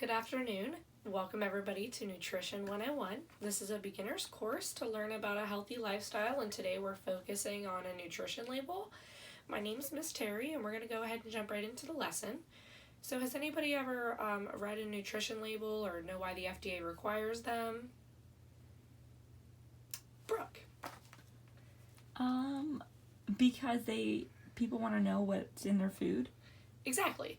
Good afternoon. Welcome everybody to Nutrition 101. This is a beginner's course to learn about a healthy lifestyle, and today we're focusing on a nutrition label. My name is Miss Terry, and we're going to go ahead and jump right into the lesson. So has anybody ever read a nutrition label or know why the FDA requires them? Brooke. Because people want to know what's in their food. Exactly.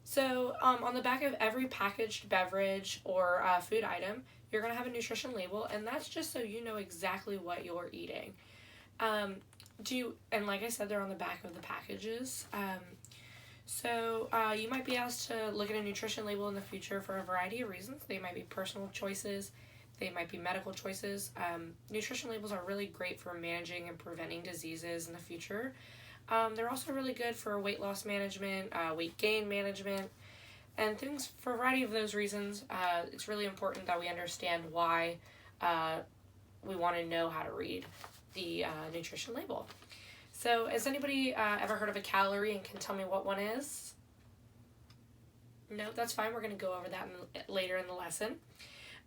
So on the back of every packaged beverage or food item, you're going to have a nutrition label, and that's just so you know exactly what you're eating. And like I said, they're on the back of the packages. So you might be asked to look at a nutrition label in the future for a variety of reasons. They might be personal choices. They might be medical choices. Nutrition labels are really great for managing and preventing diseases in the future. They're also really good for weight loss management, weight gain management, and things for a variety of those reasons. It's really important that we understand why we want to know how to read the nutrition label. So has anybody ever heard of a calorie and can tell me what one is? No, that's fine. We're going to go over that later in the lesson.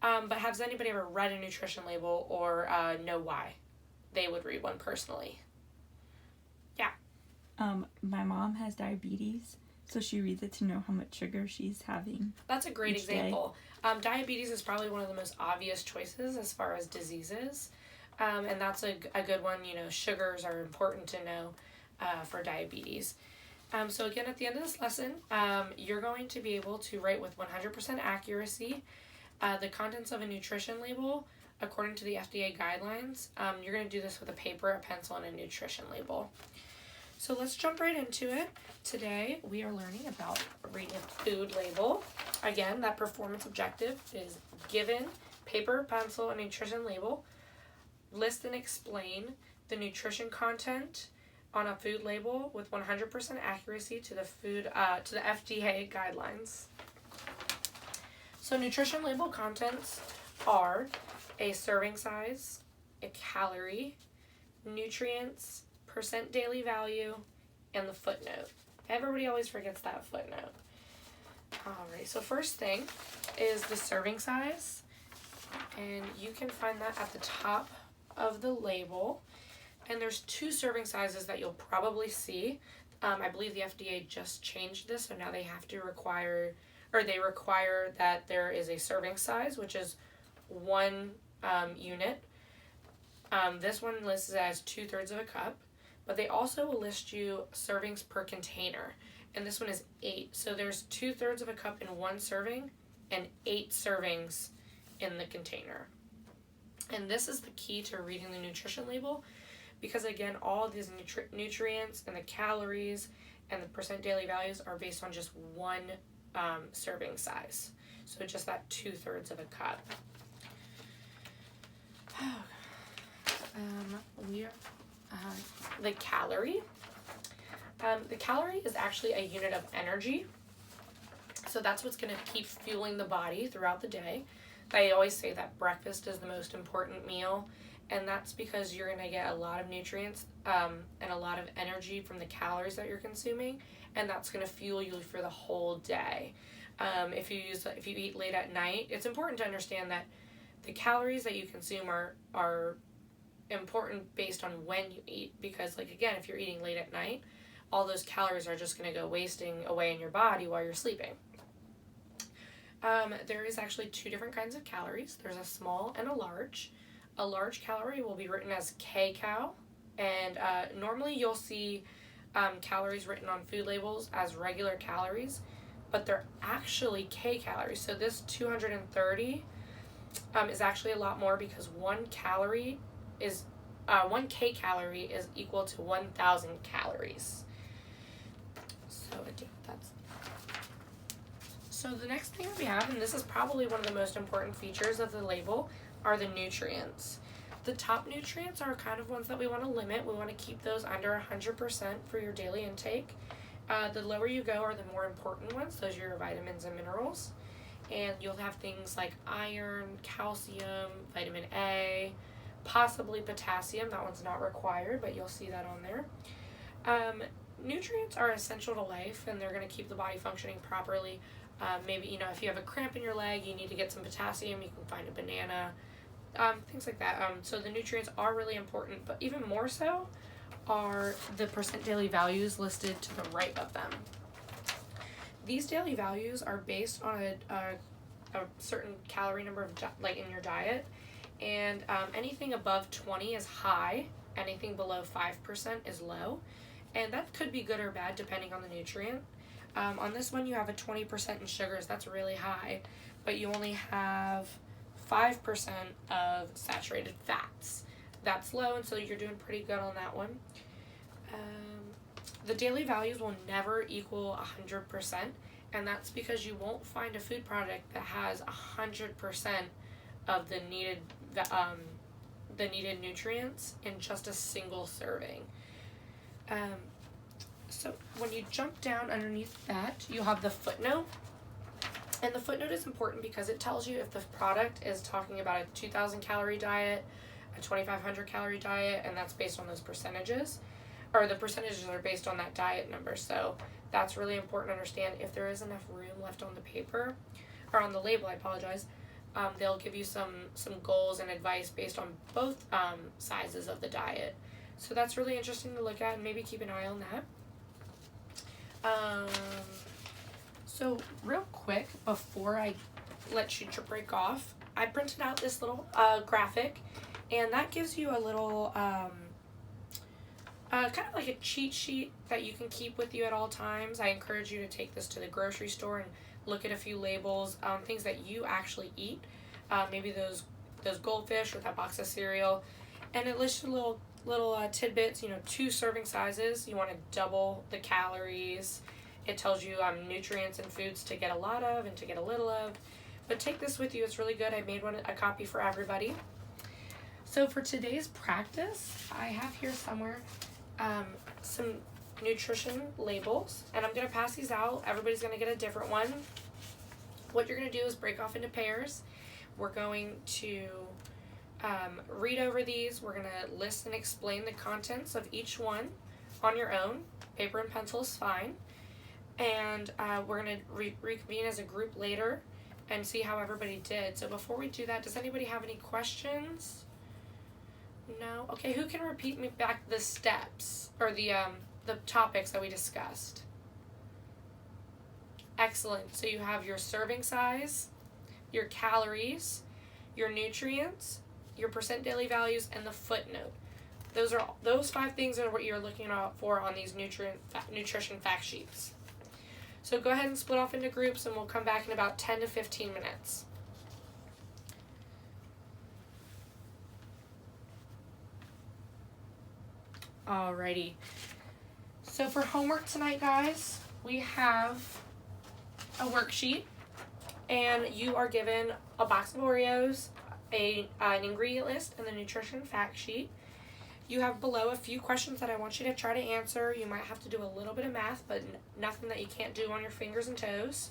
But has anybody ever read a nutrition label or know why they would read one personally? Yeah. My mom has diabetes, so she reads it to know how much sugar she's having. That's a great example. Diabetes is probably one of the most obvious choices as far as diseases. And that's a good one. You know, sugars are important to know for diabetes. So again, at the end of this lesson, you're going to be able to write with 100% accuracy the contents of a nutrition label according to the FDA guidelines. You're going to do this with a paper, a pencil, and a nutrition label. So let's jump right into it. Today we are learning about reading a food label. Again, that performance objective is given paper, pencil, and nutrition label. List and explain the nutrition content on a food label with 100% accuracy to the FDA guidelines. So nutrition label contents are a serving size, a calorie, nutrients, percent daily value, and the footnote. Everybody always forgets that footnote. Alright, so first thing is the serving size, and you can find that at the top of the label. And there's two serving sizes that you'll probably see. I believe the FDA just changed this, so now they require that there is a serving size, which is 1 unit. This one lists it as 2/3 of a cup, but they also will list you servings per container, and this one is 8. So there's 2/3 of a cup in one serving and 8 servings in the container. And this is the key to reading the nutrition label, because again, all of these nutrients and the calories and the percent daily values are based on just one serving size. So just that 2/3 of a cup. The calorie. The calorie is actually a unit of energy. So that's what's going to keep fueling the body throughout the day. They always say that breakfast is the most important meal, and that's because you're going to get a lot of nutrients and a lot of energy from the calories that you're consuming, and that's going to fuel you for the whole day. If you eat late at night, it's important to understand that the calories that you consume are important based on when you eat, because like again, if you're eating late at night, all those calories are just going to go wasting away in your body while you're sleeping. There is actually 2 different kinds of calories. There's a small and a large. A large calorie will be written as kcal, and normally you'll see calories written on food labels as regular calories, but they're actually kcalories. So this 230 is actually a lot more, because 1 kcalorie is equal to 1,000 calories. So the next thing we have, and this is probably one of the most important features of the label, are the nutrients. The top nutrients are kind of ones that we want to limit. We want to keep those under 100% for your daily intake. The lower you go are the more important ones. Those are your vitamins and minerals. And you'll have things like iron, calcium, vitamin A, possibly potassium. That one's not required, but you'll see that on there. Nutrients are essential to life, and they're going to keep the body functioning properly Maybe, you know, if you have a cramp in your leg, you need to get some potassium, you can find a banana, things like that. So the nutrients are really important, but even more so are the percent daily values listed to the right of them. These daily values are based on a certain calorie number of like in your diet, and anything above 20 is high, anything below 5% is low, and that could be good or bad depending on the nutrient. On this one you have a 20% in sugars, that's really high, but you only have 5% of saturated fats. That's low, and so you're doing pretty good on that one. The daily values will never equal 100%, and that's because you won't find a food product that has 100% of the needed nutrients in just a single serving. So when you jump down underneath that, you have the footnote. And the footnote is important because it tells you if the product is talking about a 2,000 calorie diet, a 2,500 calorie diet, and that's based on those percentages. Or the percentages are based on that diet number. So that's really important to understand. If there is enough room left on the paper, or on the label, I apologize, they'll give you some goals and advice based on both sizes of the diet. So that's really interesting to look at, and maybe keep an eye on that. So real quick, before I let you break off, I printed out this little graphic, and that gives you a little kind of like a cheat sheet that you can keep with you at all times. I encourage you to take this to the grocery store and look at a few labels, things that you actually eat, maybe those goldfish or that box of cereal, and it lists little tidbits, 2 serving sizes. You want to double the calories. It tells you nutrients and foods to get a lot of and to get a little of. But take this with you. It's really good. I made a copy for everybody. So for today's practice, I have here somewhere some nutrition labels, and I'm going to pass these out. Everybody's going to get a different one. What you're going to do is break off into pairs. We're going to read over these. We're going to list and explain the contents of each one on your own. Paper and pencil is fine. And we're going to reconvene as a group later and see how everybody did. So before we do that, does anybody have any questions? No? Okay, who can repeat me back the steps or the topics that we discussed? Excellent. So you have your serving size, your calories, your nutrients, your percent daily values, and the footnote. Those 5 things are what you're looking out for on these nutrition fact sheets. So go ahead and split off into groups, and we'll come back in about 10 to 15 minutes. Alrighty. So for homework tonight, guys, we have a worksheet, and you are given a box of Oreos, an ingredient list, and the nutrition fact sheet. You have below a few questions that I want you to try to answer. You might have to do a little bit of math, but nothing that you can't do on your fingers and toes.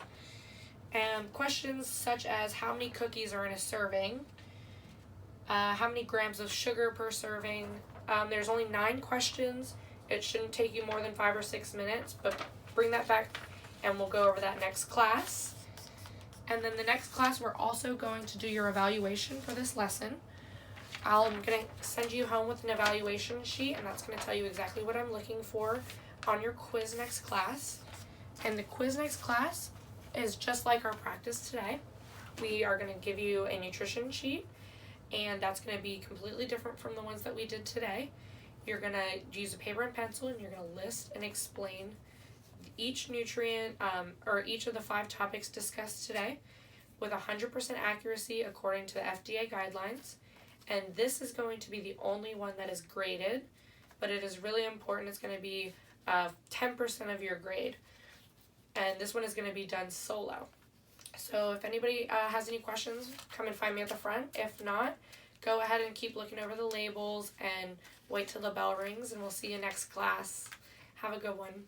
Questions such as how many cookies are in a serving, how many grams of sugar per serving. There's only 9 questions. It shouldn't take you more than 5 or 6 minutes, but bring that back and we'll go over that next class. And then the next class, we're also going to do your evaluation for this lesson. I'm going to send you home with an evaluation sheet, and that's going to tell you exactly what I'm looking for on your quiz next class. And the quiz next class is just like our practice today. We are going to give you a nutrition sheet, and that's going to be completely different from the ones that we did today. You're going to use a paper and pencil, and you're going to list and explain each nutrient or each of the 5 topics discussed today with 100% accuracy according to the FDA guidelines. And this is going to be the only one that is graded, but it is really important. It's going to be 10% of your grade. And this one is going to be done solo. So if anybody has any questions, come and find me at the front. If not, go ahead and keep looking over the labels and wait till the bell rings, and we'll see you next class. Have a good one.